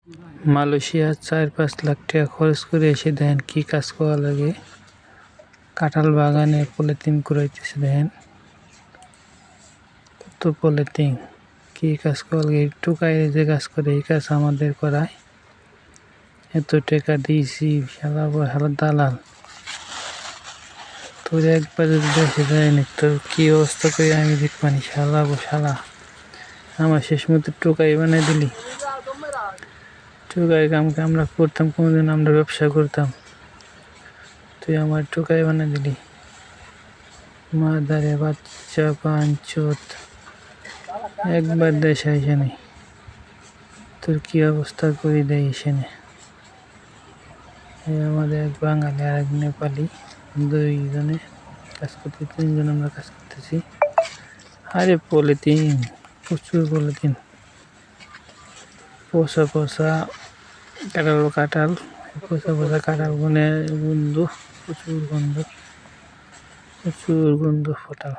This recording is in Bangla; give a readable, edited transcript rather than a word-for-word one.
মালয়েশিয়া ৪-৫ লাখ টাকা খরচ করে এসে দেখেন কি কাজ করা লাগে। কাঁঠাল বাগানে পলিথিন কুড়াইতেছে, দেখেন কত পলিথিন, কি কাজ করা লাগে। টোকাই যে কাজ করে এই কাজ আমাদের করায়, এত টাকা দিয়েছি, শালা দালাল। তোর একবার যদি দেশে যায়নি তোর কি অবস্থা করে আমি দেখবানি। শালা আমার শেষ মতো টোকাই বানাই দিলি। টোকাই কামকে আমরা করতাম, কোনোদিন আমরা ব্যবসা করতাম, তুই আমার টোকাই বানাই দিলি। মাদারে বাচ্চা পাঁচত, একবার দেশে আসে নাই, তোর কি অবস্থা করে দেয় এসেনে। আমাদের এক বাঙালি আর এক নেপালি, দুইজনে কাজ করতে, তিনজন আমরা কাজ করতেছি। আরে পলিথিন, প্রচুর পলিথিন, পচা কাঁঠাল, পচা কাঁঠাল বনে গন্ধ, প্রচুর গন্ধ ফোটাল।